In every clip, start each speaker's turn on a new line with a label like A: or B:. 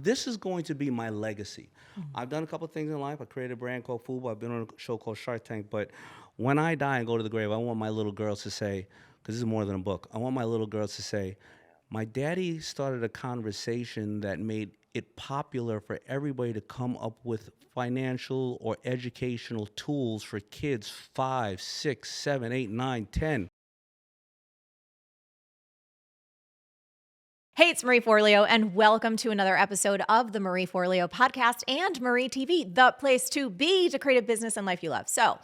A: this is going to be my legacy. I've done a couple of things in life. I created a brand called Fubo. I've been on a show called Shark Tank. But when I die and go to the grave, I want my little girls to say, because this is more than a book, I want my little girls to say, my daddy started a conversation that made it popular for everybody to come up with financial or educational tools for kids 5, 6, 7, 8, 9, 10.
B: Hey, it's Marie Forleo, and welcome to another episode of the Marie Forleo podcast and Marie TV, the place to be to create a business and life you love. So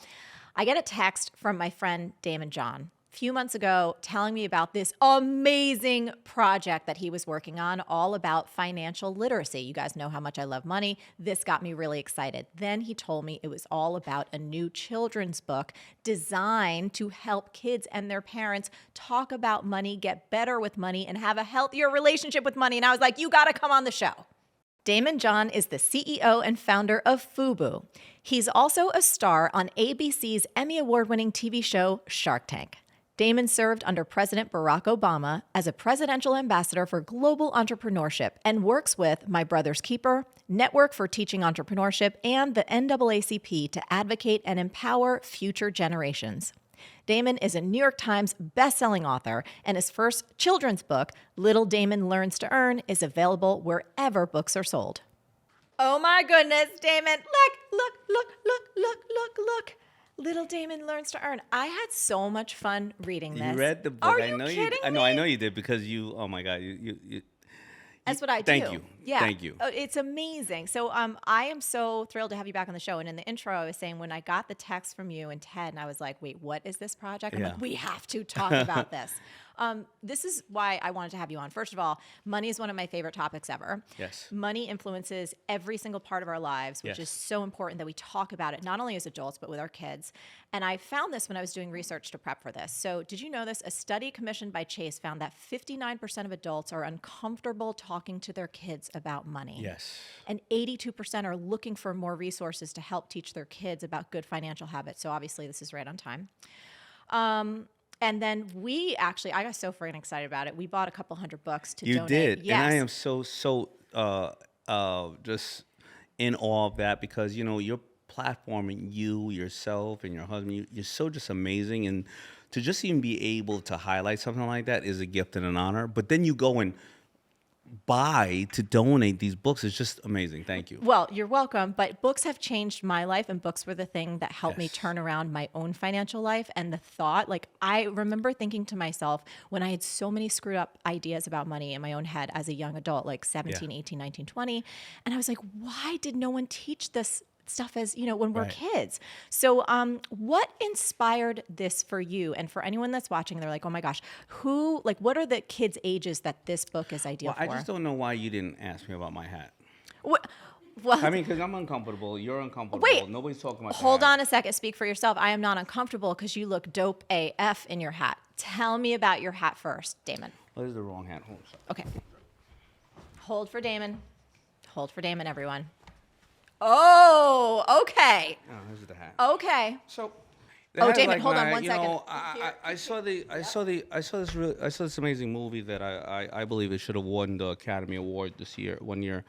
B: I get a text from my friend Daymond John a few months ago telling me about this amazing project that he was working on all about financial literacy. You guys know how much I love money. This got me really excited. Then he told me it was all about a new children's book designed to help kids and their parents talk about money, get better with money, and have a healthier relationship with money. And I was like, you got to come on the show. Daymond John is the CEO and founder of Fubo. He's also a star on ABC's Emmy Award-winning TV show Shark Tank. Daymond served under President Barack Obama as a presidential ambassador for global entrepreneurship and works with My Brother's Keeper, Network for Teaching Entrepreneurship, and the NAACP to advocate and empower future generations. Daymond is a New York Times bestselling author, and his first children's book, Little Daymond Learns to Earn, is available wherever books are sold. Oh my goodness, Daymond, look. Little Daymond Learns to Earn. I had so much fun reading this.
A: You read the book.
B: Are
A: I
B: you
A: know
B: kidding
A: you.
B: me?
A: I know you did because you. Oh my God, you
B: That's what I do.
A: Thank you.
B: Yeah.
A: Thank you.
B: It's amazing. So I am so thrilled to have you back on the show. And in the intro, I was saying when I got the text from you and Ted, and I was like, wait, what is this project? I'm like, we have to talk about this. This is why I wanted to have you on. First of all, money is one of my favorite topics ever.
A: Yes.
B: Money influences every single part of our lives, which is so important that we talk about it, not only as adults, but with our kids. And I found this when I was doing research to prep for this. So did you know this? A study commissioned by Chase found that 59% of adults are uncomfortable talking to their kids about money.
A: Yes.
B: And 82% are looking for more resources to help teach their kids about good financial habits. So obviously this is right on time. And then I got so freaking excited about it. We bought a couple hundred books to donate.
A: You did.
B: Yes.
A: And I am so just in awe of that because, you're platforming you, yourself, and your husband. You're so just amazing. And to just even be able to highlight something like that is a gift and an honor. But then you go and buy to donate these books. It's just amazing. Thank you.
B: Well, you're welcome. But books have changed my life, and books were the thing that helped me turn around my own financial life. And the thought, I remember thinking to myself when I had so many screwed up ideas about money in my own head as a young adult, like 17, 18, 19, 20. And I was like, why did no one teach this stuff as, when we're kids? So what inspired this for you? And for anyone that's watching, they're like, oh my gosh, what are the kids' ages that this book is ideal for?
A: I just don't know why you didn't ask me about my hat.
B: Well,
A: I mean, because I'm uncomfortable. You're uncomfortable.
B: Wait.
A: Nobody's talking about
B: Hold
A: that.
B: on a second. Speak for yourself. I am not uncomfortable because you look dope AF in your hat. Tell me about your hat first, Daymond.
A: Oh, this is the wrong hat. Hold on.
B: Okay. Hold for Daymond. Hold for Daymond, everyone. Oh, okay.
A: Oh, this is the hat.
B: Okay.
A: So.
B: Daymond, hold on one second.
A: I saw this amazing movie that I believe it should have won the Academy Award one year,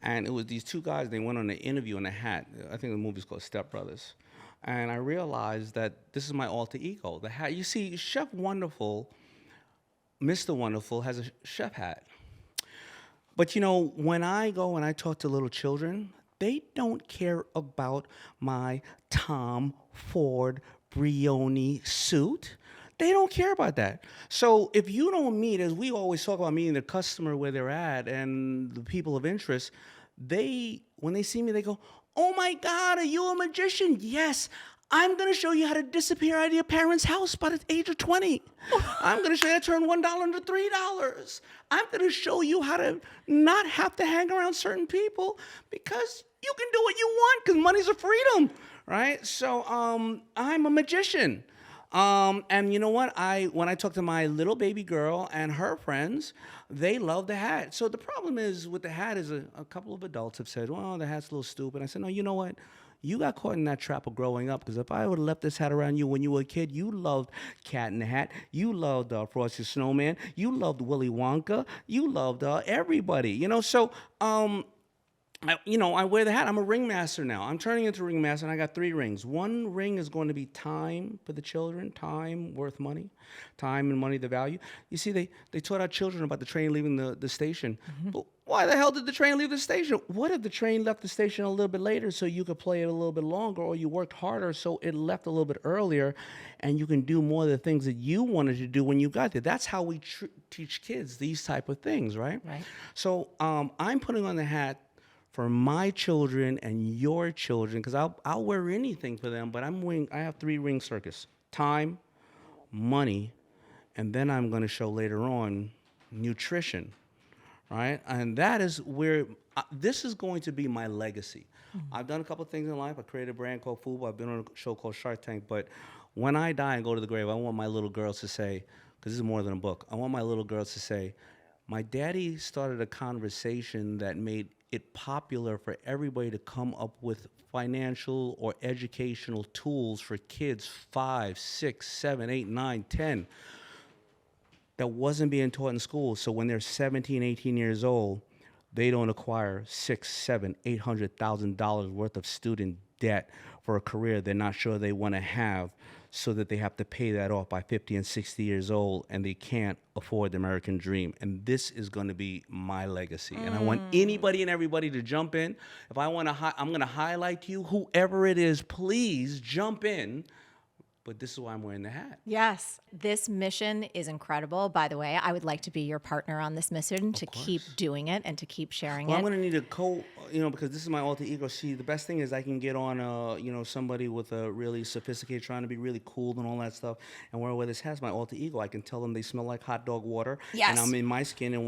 A: and it was these two guys. They went on an interview in a hat. I think the movie's called Step Brothers, and I realized that this is my alter ego. The hat. You see, Chef Wonderful, Mr. Wonderful has a chef hat, but when I go and I talk to little children, they don't care about my Tom Ford Brioni suit. They don't care about that. So if you don't meet, as we always talk about meeting the customer where they're at and the people of interest, when they see me, they go, oh my God, are you a magician? Yes. I'm going to show you how to disappear out of your parents' house by the age of 20. I'm going to show you how to turn $1 into $3. I'm going to show you how to not have to hang around certain people because you can do what you want because money's a freedom, right? So I'm a magician. And you know what? When I talk to my little baby girl and her friends, they love the hat. So the problem is with the hat is a couple of adults have said, well, the hat's a little stupid. I said, no, you know what? You got caught in that trap of growing up, because if I would have left this hat around you when you were a kid, you loved Cat in the Hat, you loved Frosty the Snowman, you loved Willy Wonka, you loved everybody, So I wear the hat. I'm a ringmaster now. I'm turning into a ringmaster, and I got 3 rings. 1 ring is going to be time for the children, time worth money, time and money, the value. You see, they taught our children about the train leaving the station. But why the hell did the train leave the station? What if the train left the station a little bit later so you could play it a little bit longer, or you worked harder so it left a little bit earlier and you can do more of the things that you wanted to do when you got there? That's how we teach kids these type of things, right?
B: Right.
A: So I'm putting on the hat for my children and your children, because I'll wear anything for them, but I have 3 Ring Circus: time, money, and then I'm going to show later on nutrition, right? And that is where this is going to be my legacy. I've done a couple of things in life. I created a brand called Fubo. I've been on a show called Shark Tank. But when I die and go to the grave, I want my little girls to say, because this is more than a book, I want my little girls to say, my daddy started a conversation that made it popular for everybody to come up with financial or educational tools for kids 5, 6, 7, 8, 9, 10 that wasn't being taught in school. So when they're 17, 18 years old, they don't acquire $600,000, $700,000, $800,000 worth of student debt for a career they're not sure they want to have, so that they have to pay that off by 50 and 60 years old, and they can't afford the American dream. And this is going to be my legacy. And I want anybody and everybody to jump in. If I want to, I'm going to highlight you, whoever it is, please jump in. But this is why I'm wearing the hat.
B: Yes. This mission is incredible. By the way, I would like to be your partner on this mission to keep doing it and to keep sharing
A: Well,
B: it.
A: I'm going to need a because this is my alter ego. See, the best thing is I can get on, somebody with a really sophisticated, trying to be really cool and all that stuff. And where this has my alter ego, I can tell them they smell like hot dog water.
B: Yes.
A: And I'm in my skin, and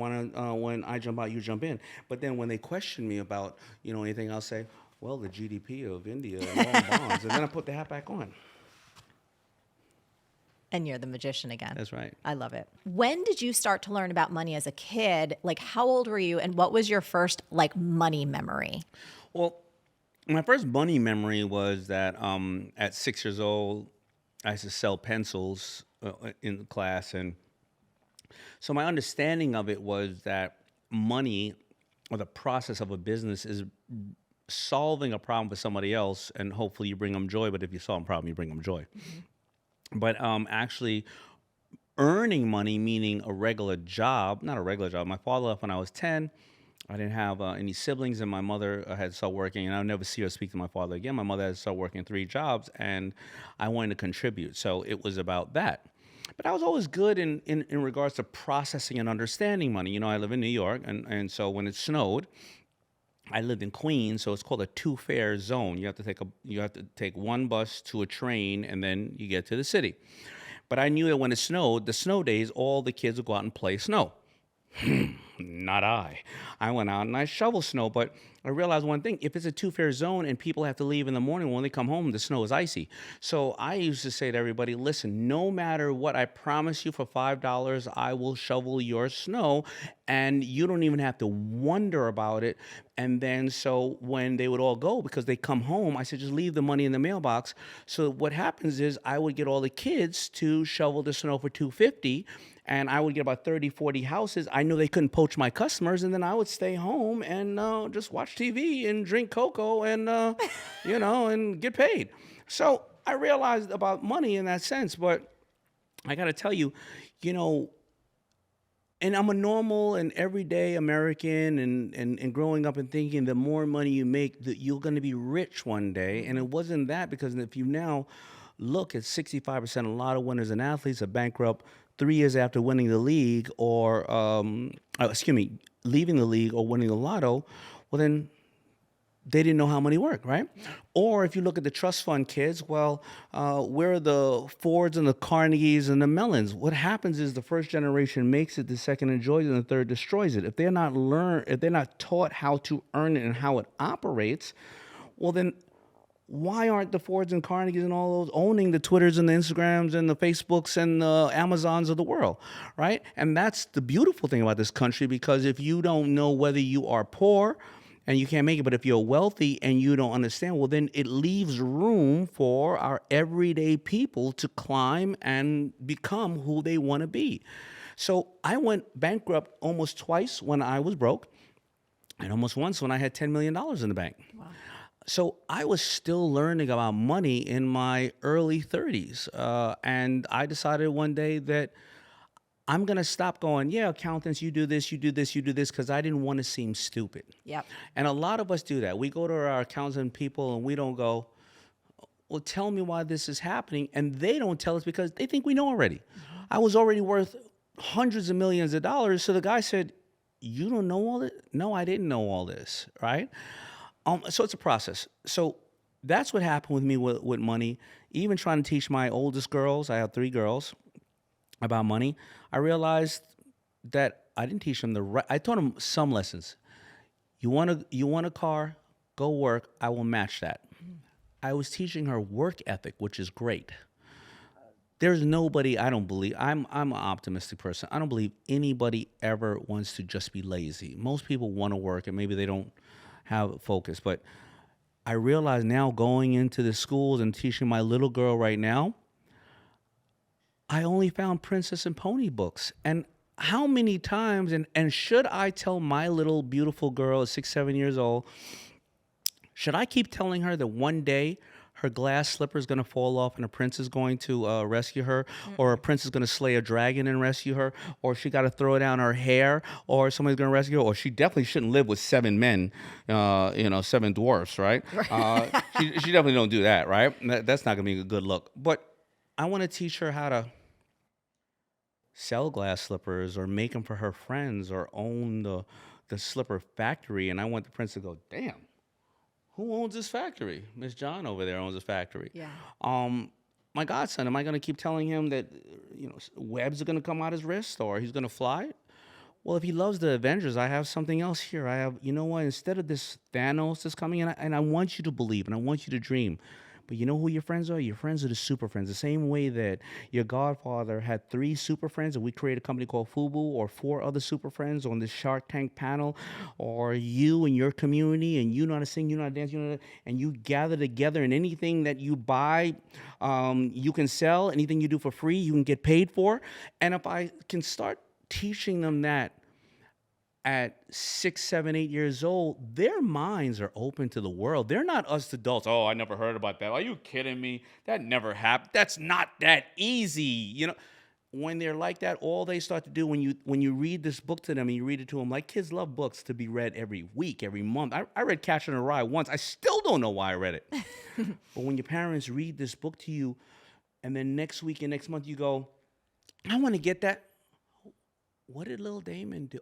A: when I jump out, you jump in. But then when they question me about, anything, I'll say, well, the GDP of India and all bonds. And then I put the hat back on.
B: And you're the magician again.
A: That's right.
B: I love it. When did you start to learn about money as a kid? Like, how old were you, and what was your first money memory?
A: Well, my first money memory was that at 6 years old, I used to sell pencils in class, and so my understanding of it was that money, or the process of a business, is solving a problem for somebody else, and hopefully you bring them joy. But if you solve a problem, you bring them joy. Mm-hmm. But actually earning money, meaning a regular job, not a regular job. My father left when I was 10. I didn't have any siblings, and my mother had to start working, and I'll never see her speak to my father again. My mother had to start working 3 jobs, and I wanted to contribute. So it was about that. But I was always good in regards to processing and understanding money. I live in New York, and so when it snowed, I lived in Queens, so it's called a 2-fare zone. You have to take 1 bus to a train, and then you get to the city. But I knew that when it snowed, the snow days, all the kids would go out and play snow. Not I. I went out and I shoveled snow, but I realized one thing: if it's a 2-fare zone and people have to leave in the morning, when they come home, the snow is icy. So I used to say to everybody, listen, no matter what, I promise you for $5, I will shovel your snow, and you don't even have to wonder about it. And then so when they would all go, because they come home, I said, just leave the money in the mailbox. So what happens is I would get all the kids to shovel the snow for $2.50. And I would get about 30, 40 houses. I knew they couldn't poach my customers, and then I would stay home and just watch TV and drink cocoa and, and get paid. So I realized about money in that sense. But I got to tell you, and I'm a normal and everyday American, and growing up and thinking the more money you make, that you're going to be rich one day. And it wasn't that, because if you now look at 65% a lot of winners and athletes are bankrupt 3 years after winning the league, or leaving the league or winning the lotto. Well, then they didn't know how money worked, right? Or if you look at the trust fund kids, well, where are the Fords and the Carnegies and the Mellons? What happens is the first generation makes it, the second enjoys it, and the third destroys it. If they're not taught how to earn it and how it operates, well, then why aren't the Fords and Carnegies and all those owning the Twitters and the Instagrams and the Facebooks and the Amazons of the world, right? And that's the beautiful thing about this country, because if you don't know whether you are poor and you can't make it. But if you're wealthy and you don't understand, well, then it leaves room for our everyday people to climb and become who they want to be. So I went bankrupt almost twice when I was broke, and almost once when I had $10 million in the bank.
B: Wow.
A: So I was still learning about money in my early 30s. And I decided one day that I'm going to stop going, yeah, accountants, you do this, you do this, you do this, because I didn't want to seem stupid.
B: Yep.
A: And a lot of us do that. We go to our accountant people and we don't go, well, tell me why this is happening. And they don't tell us because they think we know already. I was already worth hundreds of millions of dollars. So the guy said, you don't know all this? No, I didn't know all this, right? So it's a process. So that's what happened with me with money. Even trying to teach my oldest girls, I have 3 girls, about money, I realized that I didn't teach them the right. I taught them some lessons. You want a car, go work. I will match that. I was teaching her work ethic, which is great. There's nobody, I don't believe, I'm an optimistic person. I don't believe anybody ever wants to just be lazy. Most people want to work and maybe they don't have focus. But I realize now going into the schools and teaching my little girl right now, I only found Princess and Pony books. And how many times, and should I tell my little beautiful girl at 6, 7 years old, should I keep telling her that one day her glass slipper is going to fall off and a prince is going to rescue her, or a prince is going to slay a dragon and rescue her, or she got to throw down her hair, or somebody's going to rescue her, or she definitely shouldn't live with 7 men, 7 dwarfs, right? She definitely don't do that, right? That's not going to be a good look. But I want to teach her how to sell glass slippers or make them for her friends or own the slipper factory. And I want the prince to go, damn, who owns this factory? Miss John over there owns a factory.
B: Yeah.
A: My godson, am I going to keep telling him that webs are going to come out his wrist or he's going to fly? Well, if he loves the Avengers, I have something else here. I have, you know what, instead of this Thanos that's coming in, and I want you to believe and I want you to dream. But you know who your friends are? Your friends are the super friends. The same way that your godfather had 3 super friends and we created a company called FUBU, or 4 other super friends on this Shark Tank panel, or you and your community, and you know how to sing, you know how to dance, and you gather together, and anything that you buy, you can sell. Anything you do for free, you can get paid for. And if I can start teaching them that at 6, 7, 8 years old, their minds are open to the world. They're not us adults. Oh, I never heard about that. Are you kidding me? That never happened. That's not that easy. When they're like that, all they start to do when you read this book to them and you read it to them, like kids love books to be read every week, every month. I read Catcher in the Rye once. I still don't know why I read it. But when your parents read this book to you, and then next week and next month you go, I want to get that. What did little Daymond do?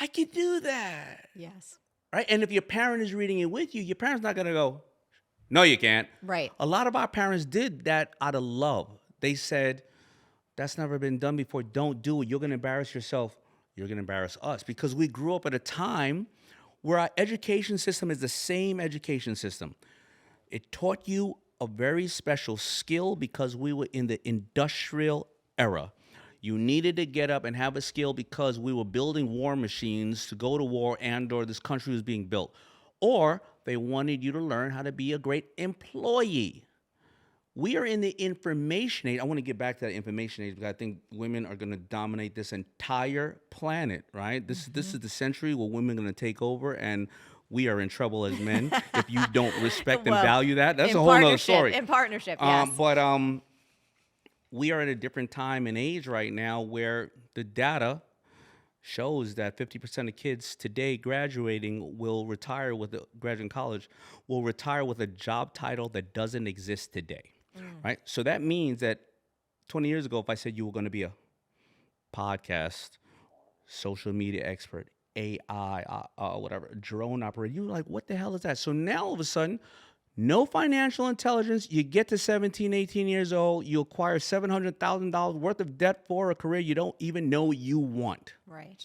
A: I could do that.
B: Yes.
A: Right? And if your parent is reading it with you, your parent's not going to go, no, you can't.
B: Right.
A: A lot of our parents did that out of love. They said, that's never been done before. Don't do it. You're going to embarrass yourself. You're going to embarrass us. Because we grew up at a time where our education system is the same education system. It taught you a very special skill because we were in the industrial era. You needed to get up and have a skill because we were building war machines to go to war or this country was being built. Or they wanted you to learn how to be a great employee. We are in the information age. I want to get back to that information age because I think women are going to dominate this entire planet, right? This is the century where women are going to take over, and we are in trouble as men if you don't respect and value that. That's a whole other story.
B: In partnership, yes.
A: But we are at a different time and age right now where the data shows that 50% of kids today graduating college will retire with a job title that doesn't exist today, right? So that means that 20 years ago, if I said you were going to be a podcast, social media expert, AI, whatever, drone operator, you were like, what the hell is that? So now all of a sudden, no financial intelligence. You get to 17, 18 years old. You acquire $700,000 worth of debt for a career you don't even know you want.
B: Right.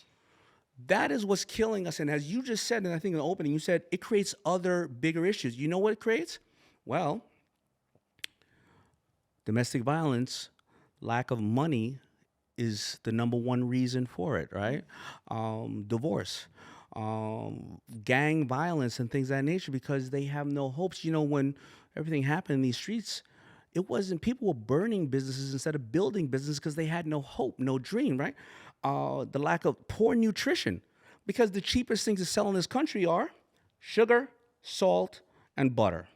A: That is what's killing us. And as you just said, and I think in the opening, you said it creates other bigger issues. You know what it creates? Well, domestic violence, lack of money is the number one reason for it, right? Divorce. gang violence and things of that nature because they have no hopes. When everything happened in these streets, it wasn't people were burning businesses instead of building businesses because they had no hope, no dream, right? The lack of poor nutrition, because the cheapest things to sell in this country are sugar, salt, and butter.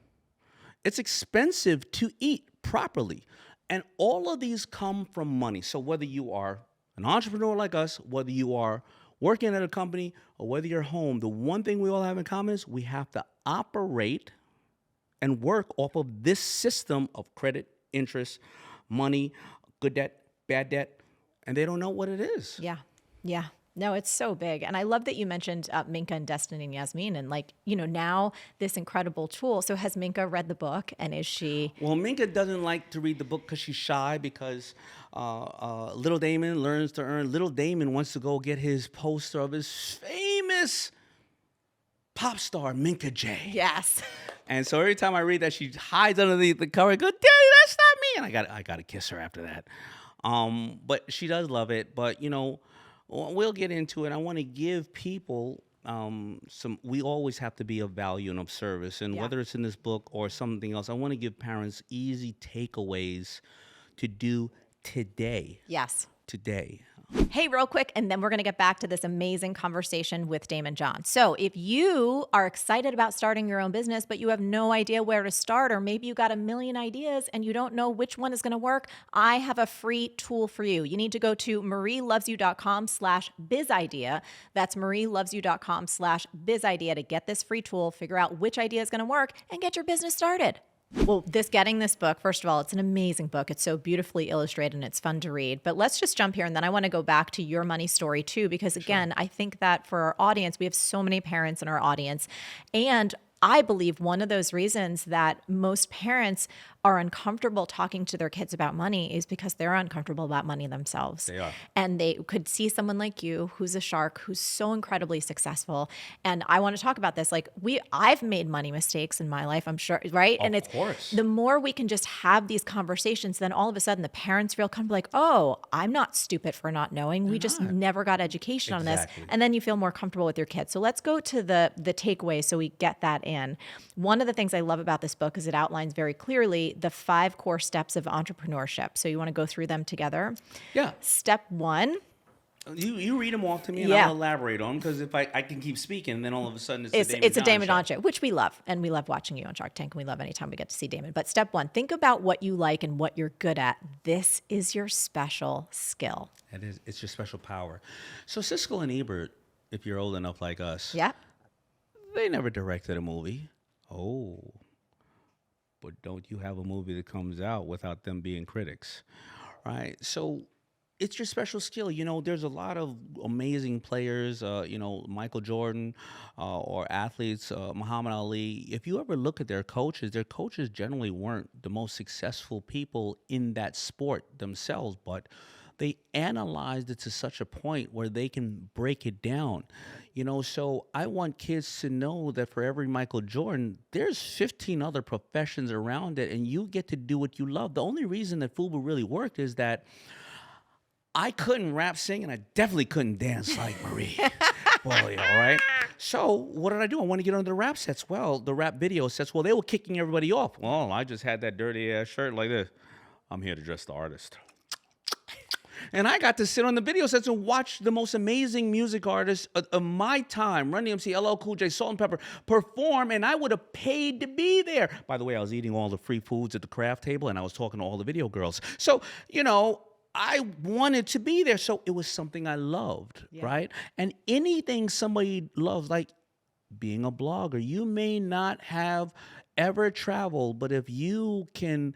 A: It's expensive to eat properly. And all of these come from money. So whether you are an entrepreneur like us, whether you are working at a company, or whether you're home, the one thing we all have in common is we have to operate and work off of this system of credit, interest, money, good debt, bad debt, and they don't know what it is.
B: Yeah. Yeah. No, it's so big. And I love that you mentioned Minka and Destiny and Yasmin and now this incredible tool. So has Minka read the book and is she?
A: Well, Minka doesn't like to read the book because she's shy because Little Daymond Learns to Earn. Little Daymond wants to go get his poster of his famous pop star, Minka J.
B: Yes.
A: And so every time I read that, she hides underneath the cover and goes, Daddy, that's not me. And I got to kiss her after that. But she does love it. But, we'll get into it. I want to give people we always have to be of value and of service. And whether it's in this book or something else, I want to give parents easy takeaways to do today.
B: Yes.
A: Today.
B: Hey, real quick, and then we're going to get back to this amazing conversation with Daymond John. So if you are excited about starting your own business, but you have no idea where to start, or maybe you got a million ideas and you don't know which one is going to work, I have a free tool for you. You need to go to marielovesyou.com/bizidea. That's marielovesyou.com/bizidea to get this free tool, figure out which idea is going to work, and get your business started. Well, getting this book, first of all, it's an amazing book. It's so beautifully illustrated and it's fun to read. But let's just jump here. And then I want to go back to your money story too, because again, I think that for our audience, we have so many parents in our audience. And I believe one of those reasons that most parents are uncomfortable talking to their kids about money is because they're uncomfortable about money themselves.
A: They are.
B: And they could see someone like you who's a shark, who's so incredibly successful. And I want to talk about this. I've made money mistakes in my life, I'm sure, right? And
A: Of course.
B: The more we can just have these conversations, then all of a sudden the parents feel comfortable, like, oh, I'm not stupid for not knowing. We just never got education on this. And then you feel more comfortable with your kids. So let's go to the takeaway so we get that in. One of the things I love about this book is it outlines very clearly the 5 core steps of entrepreneurship. So you want to go through them together?
A: Yeah.
B: Step 1.
A: You read them off to me and I'll elaborate on them, because if I can keep speaking, and then all of a sudden it's a Daymond
B: John show, which we love. And we love watching you on Shark Tank, and we love anytime we get to see Daymond. But step 1, think about what you like and what you're good at. This is your special skill.
A: It's your special power. So Siskel and Ebert, if you're old enough like us, they never directed a movie. Oh, but don't you have a movie that comes out without them being critics, right? So it's your special skill. There's a lot of amazing players, Michael Jordan or athletes, Muhammad Ali. If you ever look at their coaches generally weren't the most successful people in that sport themselves, but they analyzed it to such a point where they can break it down. So I want kids to know that for every Michael Jordan, there's 15 other professions around it, and you get to do what you love. The only reason that FUBU really worked is that I couldn't rap, sing, and I definitely couldn't dance like Marie Forleo, all right? So what did I do? I want to get on the rap sets. Well, the rap video sets, they were kicking everybody off. Well, I just had that dirty-ass shirt like this. I'm here to dress the artist. And I got to sit on the video sets and watch the most amazing music artists of my time, Run DMC, LL Cool J, Salt and Pepper, perform, and I would have paid to be there. By the way, I was eating all the free foods at the craft table, and I was talking to all the video girls. So, I wanted to be there. So it was something I loved, right? And anything somebody loves, like being a blogger, you may not have ever traveled, but if you can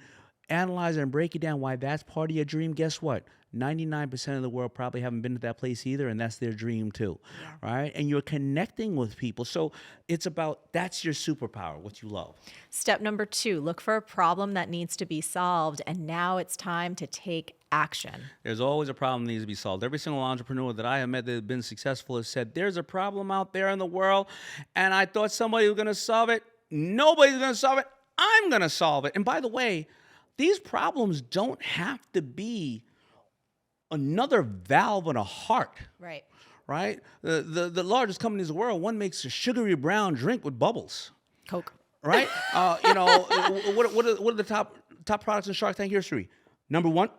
A: analyze and break it down why that's part of your dream, guess what? 99% of the world probably haven't been to that place either, and that's their dream too, right? And you're connecting with people. So it's about, that's your superpower, what you love.
B: Step number 2, look for a problem that needs to be solved, and now it's time to take action.
A: There's always a problem that needs to be solved. Every single entrepreneur that I have met that has been successful has said, there's a problem out there in the world, and I thought somebody was going to solve it. Nobody's going to solve it. I'm going to solve it. And by the way, these problems don't have to be another valve in a heart.
B: Right.
A: right? The largest companies in the world, one makes a sugary brown drink with bubbles,
B: Coke.
A: right? What are the top products in Shark Tank history? Number one,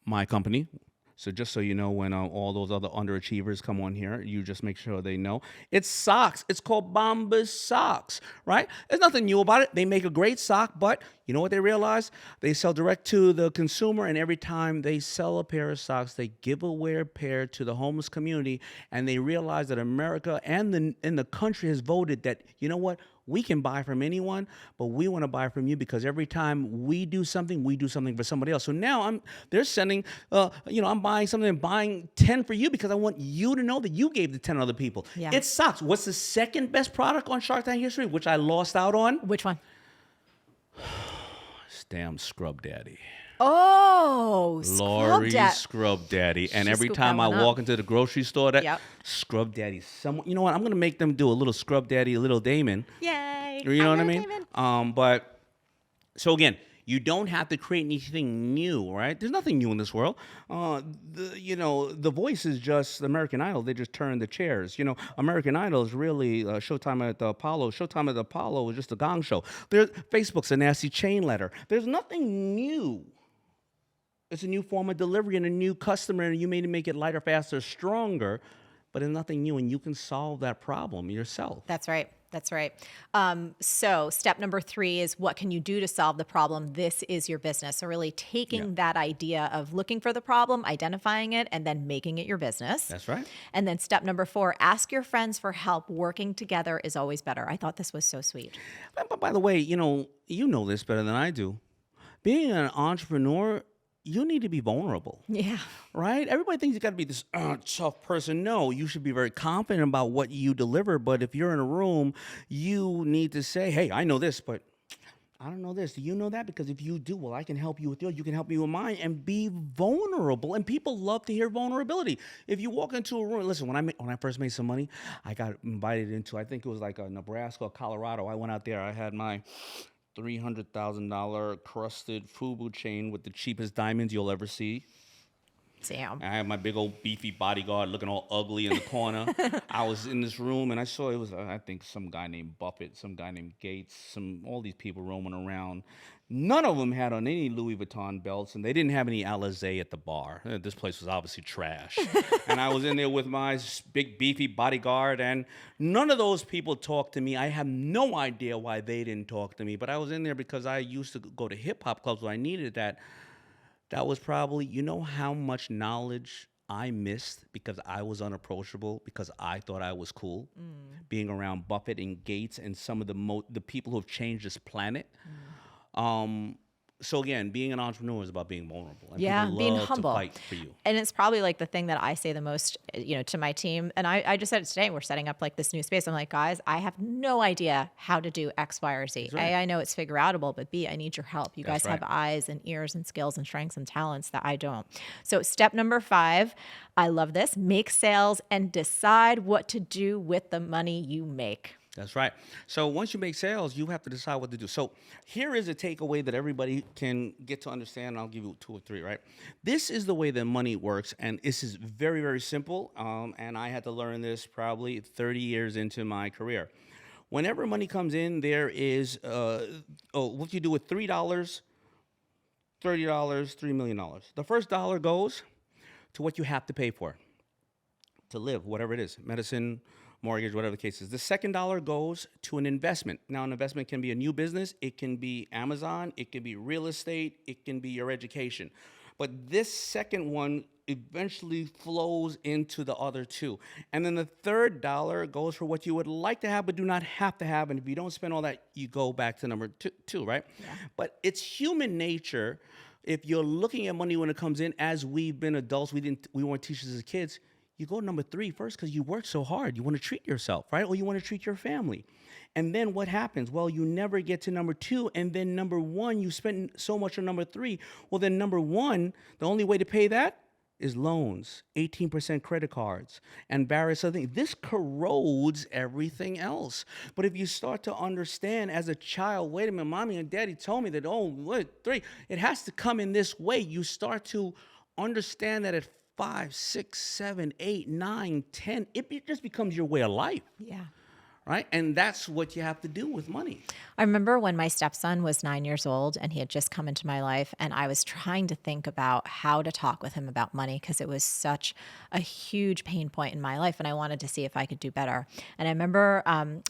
A: my company. So just so you know, when all those other underachievers come on here, you just make sure they know. It's socks. It's called Bombas socks, right? There's nothing new about it. They make a great sock, but you know what they realize? They sell direct to the consumer, and every time they sell a pair of socks, they give away a pair to the homeless community, and they realize that America and the country has voted that, you know what? We can buy from anyone, but we want to buy from you because every time we do something for somebody else. So now they're sending, I'm buying something and buying 10 for you because I want you to know that you gave the 10 other people.
B: Yeah.
A: It sucks. What's the second best product on Shark Tank history, which I lost out on?
B: Which one?
A: Damn Scrub Daddy.
B: Oh,
A: Lori Scrub Daddy. And every time I walk into the grocery store, Scrub Daddy, you know what? I'm going to make them do a little Scrub Daddy, a little Daymond.
B: Yay.
A: You know what I mean? But so again, you don't have to create anything new, right? There's nothing new in this world. The Voice is just American Idol. They just turn the chairs. American Idol is really Showtime at the Apollo. Showtime at the Apollo is just a gong show. Facebook's a nasty chain letter. There's nothing new. It's a new form of delivery and a new customer, and you may make it lighter, faster, stronger, but it's nothing new, and you can solve that problem yourself.
B: That's right. That's right. So step number 3 is what can you do to solve the problem? This is your business. So really taking that idea of looking for the problem, identifying it, and then making it your business.
A: That's right.
B: And then step number 4, ask your friends for help. Working together is always better. I thought this was so sweet.
A: But by the way, you know this better than I do. Being an entrepreneur, you need to be vulnerable.
B: Yeah.
A: Right? Everybody thinks you got to be this tough person. No, you should be very confident about what you deliver. But if you're in a room, you need to say, hey, I know this, but I don't know this. Do you know that? Because if you do, well, I can help you with yours. You can help me with mine, and be vulnerable. And people love to hear vulnerability. If you walk into a room, listen, when I first made some money, I got invited into, I think it was like Nebraska or Colorado. I went out there. I had my $300,000 crusted FUBU chain with the cheapest diamonds you'll ever see.
B: Damn.
A: I had my big old beefy bodyguard looking all ugly in the corner. I was in this room and I saw it was, I think, some guy named Buffett, some guy named Gates, all these people roaming around. None of them had on any Louis Vuitton belts, and they didn't have any Alizé at the bar. This place was obviously trash. And I was in there with my big beefy bodyguard, and none of those people talked to me. I have no idea why they didn't talk to me, but I was in there because I used to go to hip-hop clubs where I needed that. That was probably, you know how much knowledge I missed because I was unapproachable, because I thought I was cool, being around Buffett and Gates and some of the people who have changed this planet. So again, being an entrepreneur is about being vulnerable. And people
B: being
A: love
B: humble.
A: to fight for you.
B: And it's probably like the thing that I say the most, to my team. And I just said it today. We're setting up like this new space. I'm like, guys, I have no idea how to do X, Y, or Z.
A: Right.
B: A, I know it's figure outable, but B, I need your help. You
A: That's
B: guys have
A: right.
B: eyes and ears and skills and strengths and talents that I don't. So step number 5, I love this. Make sales and decide what to do with the money you make.
A: That's right. So once you make sales, you have to decide what to do. So here is a takeaway that everybody can get to understand. I'll give you 2 or 3, right? This is the way that money works, and this is very, very simple. And I had to learn this probably 30 years into my career. Whenever money comes in, there is, what you do with $3, $30, $3 million. The first dollar goes to what you have to pay for to live, whatever it is, medicine, mortgage, whatever the case is. The second dollar goes to an investment. Now, an investment can be a new business. It can be Amazon. It can be real estate. It can be your education. But this second one eventually flows into the other 2. And then the third dollar goes for what you would like to have but do not have to have. And if you don't spend all that, you go back to number 2, right? Yeah. But it's human nature. If you're looking at money when it comes in, as we've been adults, we weren't teachers as kids, you go number 3 first because you worked so hard. You want to treat yourself, right? Or you want to treat your family. And then what happens? Well, you never get to number 2. And then number 1, you spend so much on number 3. Well, then number 1, the only way to pay that is loans, 18% credit cards, and various other things. This corrodes everything else. But if you start to understand as a child, wait a minute, mommy and daddy told me that, 3, it has to come in this way. You start to understand that at 5, 6, 7, 8, 9, 10. It just becomes your way of life.
B: Yeah.
A: Right? And that's what you have to do with money.
B: I remember when my stepson was 9 years old and he had just come into my life, and I was trying to think about how to talk with him about money because it was such a huge pain point in my life, and I wanted to see if I could do better. And I remember,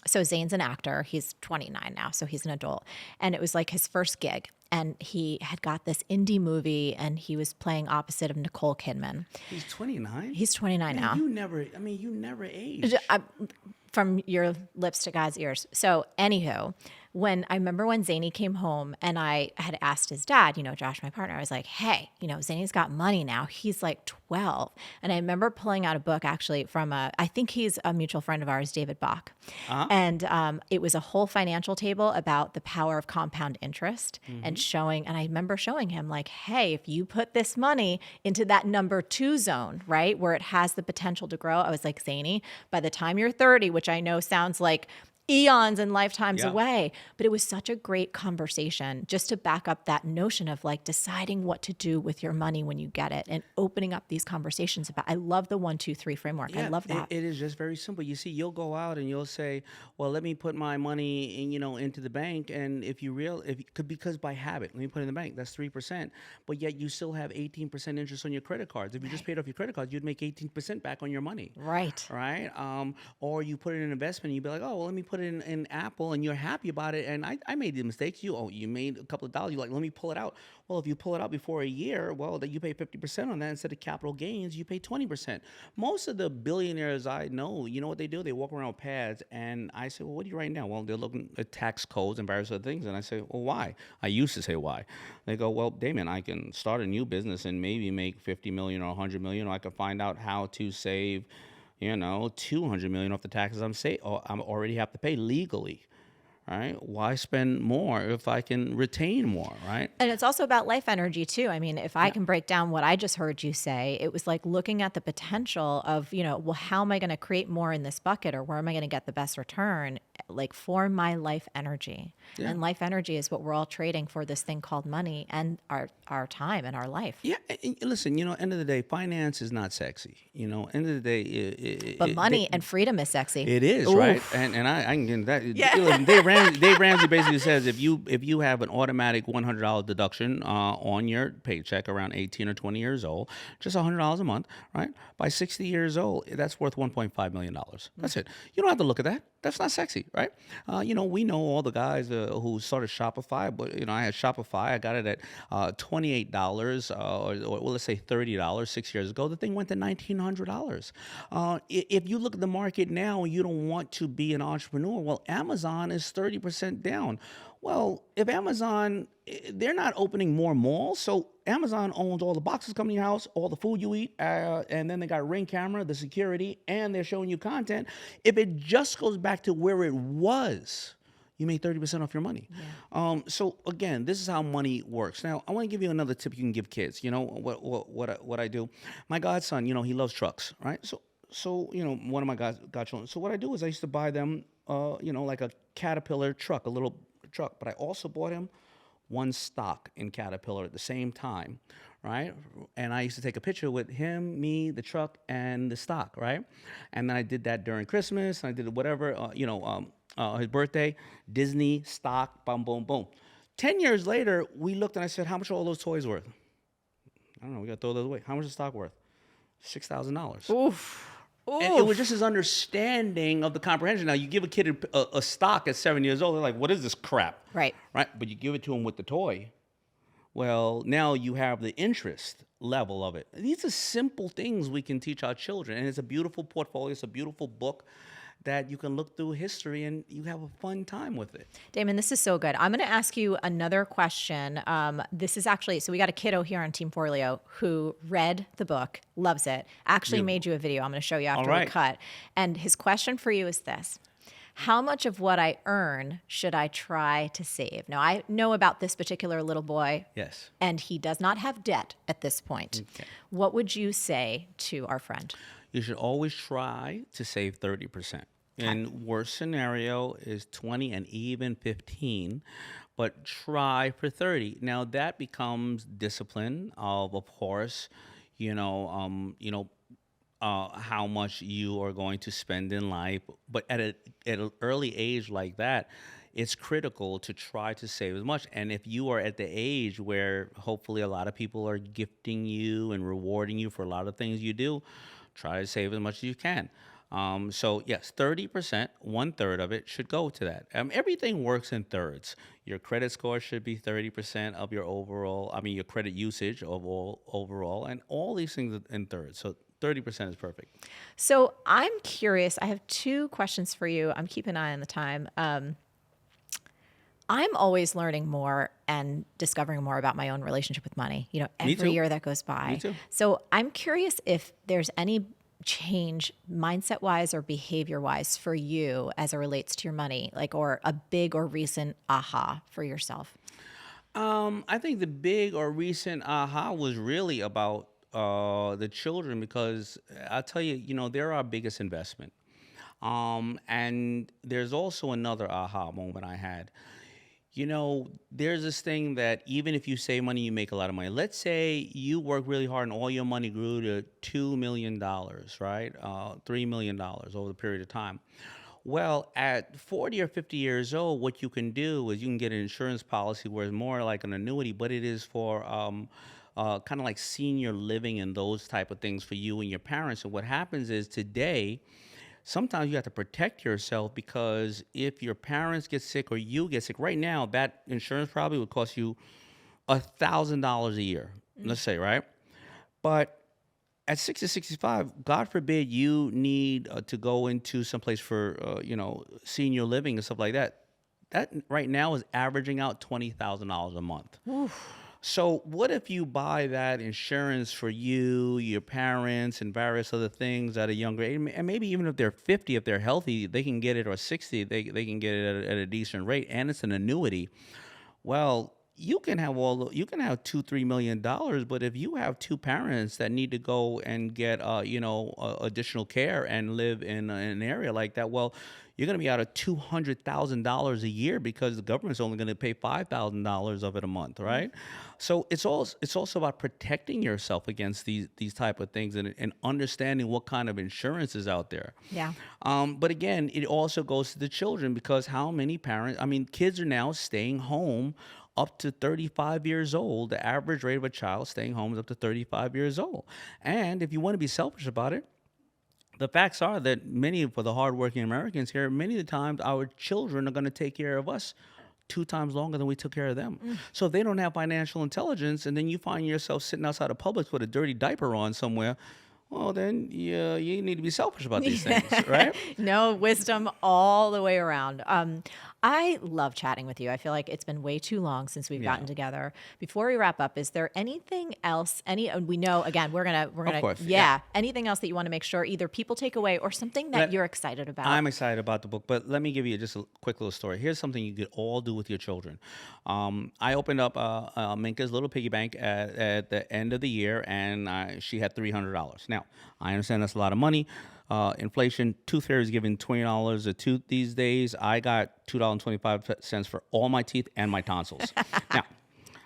B: so Zane's an actor. He's 29 now, so he's an adult. And it was like his first gig. And he had got this indie movie, and he was playing opposite of Nicole Kidman.
A: He's 29?
B: He's 29 now.
A: You never age.
B: From your lips to God's ears. So anywho, I remember when Zany came home and I had asked his dad, Josh, my partner, I was like, hey, Zany's got money now. He's like 12. And I remember pulling out a book actually from I think he's a mutual friend of ours, David Bach. And it was a whole financial table about the power of compound interest and I remember showing him like, hey, if you put this money into that number 2 zone, right, where it has the potential to grow, I was like, Zany, by the time you're 30, which I know sounds like eons and lifetimes away. But it was such a great conversation just to back up that notion of like deciding what to do with your money when you get it and opening up these conversations about. I love the 1, 2, 3 framework. I love that.
A: It is just very simple. You see, you'll go out and you'll say, well, let me put my money in, into the bank. And because by habit, let me put it in the bank, that's 3%. But yet you still have 18% interest on your credit cards. If you just paid off your credit cards, you'd make 18% back on your money.
B: Right.
A: Right. Or you put it in an investment and you'd be like, oh, well, let me put it in Apple, and you're happy about it. And I made the mistakes. You made a couple of dollars. You're like, let me pull it out. Well, if you pull it out before a year, well, that you pay 50% on that instead of capital gains, you pay 20%. Most of the billionaires I know, you know what they do? They walk around with pads, and I say, well, what do you write now? Well, they're looking at tax codes and various other things, and I say, well, why? I used to say why. They go, well, Daymond, I can start a new business and maybe make 50 million or 100 million, or I can find out how to save 200 million off the taxes I already have to pay legally. Right? Why spend more if I can retain more, right?
B: And it's also about life energy too. I mean, if I can break down what I just heard you say, it was like looking at the potential of, well, how am I going to create more in this bucket, or where am I going to get the best return, like for my life energy. Yeah. And life energy is what we're all trading for, this thing called money and our time and our life.
A: Yeah. And listen, end of the day, finance is not sexy. End of the day,
B: but money and freedom is sexy.
A: It is. Oof. Right. And I can get that.
B: Yeah.
A: Listen, Dave Ramsey basically says if you have an automatic $100 deduction on your paycheck around 18 or 20 years old, just $100 a month, right? By 60 years old, that's worth $1.5 million. That's it. You don't have to look at that. That's not sexy, right? We know all the guys who started Shopify, but I had Shopify. I got it at $28 or let's say $30 6 years ago. The thing went to $1,900. If you look at the market now and you don't want to be an entrepreneur, well, Amazon is 30% down. Well, if Amazon, they're not opening more malls, so Amazon owns all the boxes coming to your house, all the food you eat, and then they got Ring camera, the security, and they're showing you content. If it just goes back to where it was, you made 30% off your money. Yeah. So again, this is how money works. Now, I want to give you another tip you can give kids. What I do. My godson, he loves trucks, right? So one of my godchildren. So what I do is I used to buy them, like a Caterpillar truck, a little truck, but I also bought him one stock in Caterpillar at the same time, right? And I used to take a picture with him, me, the truck, and the stock, right? And then I did that during Christmas, and I did whatever, his birthday, Disney, stock, boom, boom, boom. 10 years later, we looked and I said, how much are all those toys worth? I don't know, we got to throw those away. How much is the stock worth? $6,000.
B: Oof.
A: And it was just his understanding of the comprehension. Now, you give a kid a stock at 7 years old, they're like, what is this crap?
B: Right.
A: Right? But you give it to him with the toy. Well, now you have the interest level of it. These are simple things we can teach our children. And it's a beautiful portfolio. It's a beautiful book that you can look through history and you have a fun time with it.
B: Daymond, this is so good. I'm going to ask you another question. This is actually, so we got a kiddo here on Team Forleo who read the book, loves it, actually made you a video. I'm going to show you after we cut. And his question for you is this. How much of what I earn should I try to save? Now, I know about this particular little boy.
A: Yes.
B: And he does not have debt at this point. Okay. What would you say to our friend?
A: You should always try to save 30%. And worst scenario is 20 and even 15, but try for 30. Now that becomes discipline of course, how much you are going to spend in life. But at an early age like that, it's critical to try to save as much. And if you are at the age where hopefully a lot of people are gifting you and rewarding you for a lot of things you do, try to save as much as you can. So yes, 30%, one third of it should go to that. Everything works in thirds. Your credit score should be 30% of your overall, your credit usage of all overall, and all these things in thirds. So 30% is perfect.
B: So I'm curious. I have two questions for you. I'm keeping an eye on the time. I'm always learning more and discovering more about my own relationship with money,
A: Me
B: every
A: too.
B: year that goes by.
A: Me too.
B: So I'm curious if there's any change mindset wise or behavior wise for you as it relates to your money, or a big or recent aha for yourself.
A: I think the big or recent aha was really about the children, because I'll tell you, they're our biggest investment. And there's also another aha moment I had. There's this thing that even if you save money, you make a lot of money. Let's say you work really hard and all your money grew to $2 million, right? $3 million over the period of time. Well, at 40 or 50 years old, what you can do is you can get an insurance policy where it's more like an annuity, but it is for kind of like senior living and those type of things for you and your parents. And what happens is today, sometimes you have to protect yourself, because if your parents get sick or you get sick, right now, that insurance probably would cost you $1,000 a year, let's say, right? But at 60, 65, God forbid you need to go into someplace for, senior living and stuff like that. That right now is averaging out $20,000 a month.
B: Oof.
A: So what if you buy that insurance for you, your parents, and various other things at a younger age? And maybe even if they're 50, if they're healthy, they can get it, or 60, they can get it at a decent rate, and it's an annuity. Well, you can have $2-3 million, but if you have two parents that need to go and get additional care and live in an area like that, well, you're going to be out of $200,000 a year, because the government's only going to pay $5,000 of it a month, right? So it's also about protecting yourself against these type of things, and understanding what kind of insurance is out there.
B: Yeah.
A: But again, it also goes to the children, because how many parents? Kids are now staying home up to 35 years old. The average rate of a child staying home is up to 35 years old. And if you want to be selfish about it, the facts are that for the hardworking Americans here, many of the times our children are going to take care of us 2 times longer than we took care of them. So if they don't have financial intelligence, and then you find yourself sitting outside of Publix with a dirty diaper on somewhere, well, then you need to be selfish about these things, right?
B: No, wisdom all the way around. I love chatting with you. I feel like it's been way too long since we've gotten together. Before we wrap up, is there anything else? We know, again, we're gonna,
A: Of course,
B: anything else that you want to make sure either people take away, or something that you're excited about?
A: I'm excited about the book, but let me give you just a quick little story. Here's something you could all do with your children. I opened up Minka's little piggy bank at the end of the year, and she had $300. Now, I understand that's a lot of money. Inflation, Tooth Fairy is giving $20 a tooth these days. I got $2.25 for all my teeth and my tonsils. Now,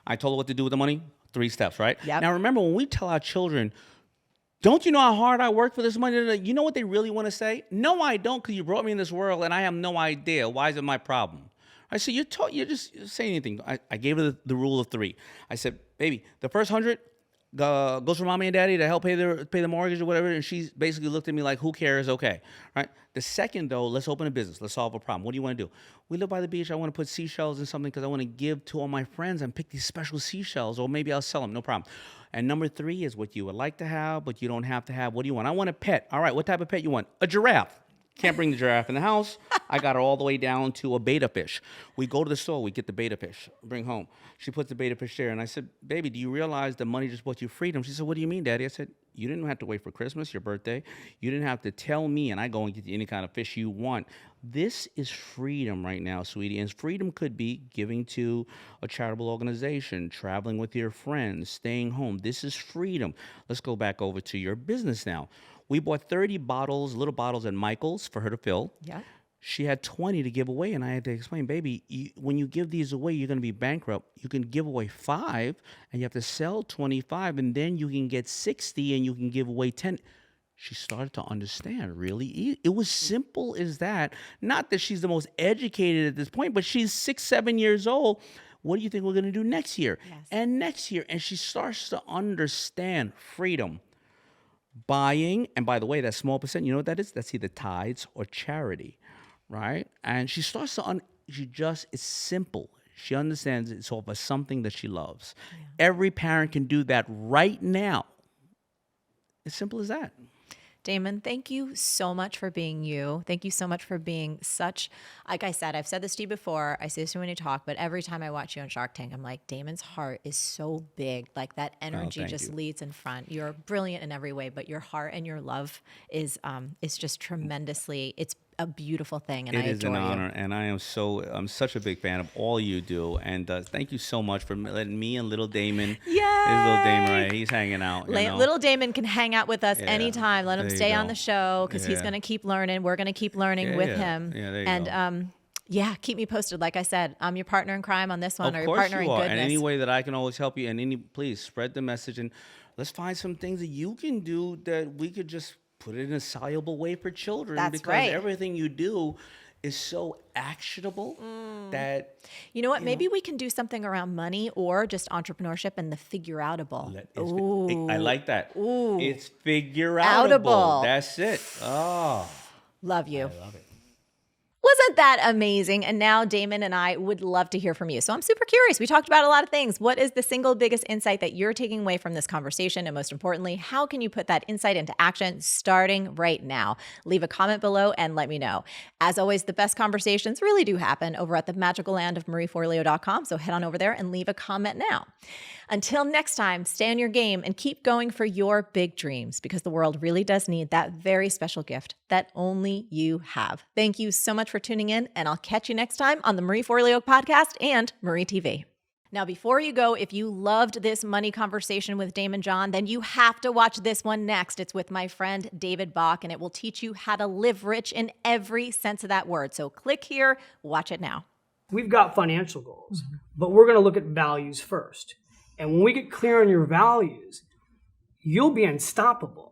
A: I told her what to do with the money. 3 steps, right?
B: Yep.
A: Now, remember, when we tell our children, don't you know how hard I work for this money? You know what they really want to say? No, I don't, because you brought me in this world and I have no idea. Why is it my problem? I said, you're just saying anything. I gave her the rule of 3. I said, baby, the first 100 goes for mommy and daddy to help pay the mortgage or whatever, and she basically looked at me like, who cares? Okay, right? The second, though, let's open a business. Let's solve a problem. What do you want to do? We live by the beach. I want to put seashells in something because I want to give to all my friends and pick these special seashells, or maybe I'll sell them. No problem. And number 3 is what you would like to have, but you don't have to have. What do you want? I want a pet. All right, what type of pet you want? A giraffe. Can't bring the giraffe in the house. I got her all the way down to a betta fish. We go to the store, we get the betta fish, bring home. She puts the betta fish there, and I said, baby, do you realize the money just bought you freedom? She said, what do you mean, Daddy? I said, you didn't have to wait for Christmas, your birthday. You didn't have to tell me, and I go and get you any kind of fish you want. This is freedom right now, sweetie. And freedom could be giving to a charitable organization, traveling with your friends, staying home. This is freedom. Let's go back over to your business now. We bought 30 bottles, little bottles at Michael's for her to fill.
B: Yeah.
A: she had 20 to give away, and I had to explain, baby, when you give these away, you're going to be bankrupt. You can give away 5, and you have to sell 25, and then you can get 60, and you can give away 10. She started to understand, really. It was simple as that. Not that she's the most educated at this point, but she's 6, 7 years old. What do you think we're going to do next year?
B: Yes.
A: And next year. And she starts to understand freedom. Buying, and by the way, that small percent, you know what that is? That's either tithes or charity, right? And she starts to, it's simple. She understands it's over something that she loves. Yeah. Every parent can do that right now. As simple as that.
B: Daymond, thank you so much for being you. Thank you so much for being such, like I said, I've said this to you before. I say this to you when you talk, but every time I watch you on Shark Tank, I'm like, Daymond's heart is so big. Like that energy just leads in front. You're brilliant in every way, but your heart and your love is just tremendously, it's a beautiful thing, and I adore you. It is an honor,
A: and I'm such a big fan of all you do, and thank you so much for letting me and little Daymond, little Daymond, right? He's hanging out.
B: Little Daymond can hang out with us anytime. Let him stay on the show because he's going to keep learning. We're going to keep learning with him.
A: Yeah, there you
B: go. Keep me posted. Like I said, I'm your partner in crime on this one, or your partner in
A: goodness.
B: And
A: any way that I can always help you, and please spread the message, and let's find some things that you can do that we could just put it in a soluble way for children.
B: That's
A: because
B: right.
A: Everything you do is so actionable that...
B: You know what? Maybe we can do something around money or just entrepreneurship and the figure-outable.
A: I like that.
B: Ooh.
A: It's figure-outable. That's it. Oh.
B: Love you.
A: I love it.
B: Wasn't that amazing? And now Daymond and I would love to hear from you. So I'm super curious. We talked about a lot of things. What is the single biggest insight that you're taking away from this conversation? And most importantly, how can you put that insight into action starting right now? Leave a comment below and let me know. As always, the best conversations really do happen over at the magical land of marieforleo.com. So head on over there and leave a comment now. Until next time, stay on your game and keep going for your big dreams, because the world really does need that very special gift that only you have. Thank you so much for tuning in, and I'll catch you next time on the Marie Forleo podcast and Marie TV. Now, before you go, if you loved this money conversation with Daymond John, then you have to watch this one next. It's with my friend David Bach, and it will teach you how to live rich in every sense of that word. So click here, watch it now.
C: We've got financial goals, but we're going to look at values first. And when we get clear on your values, you'll be unstoppable.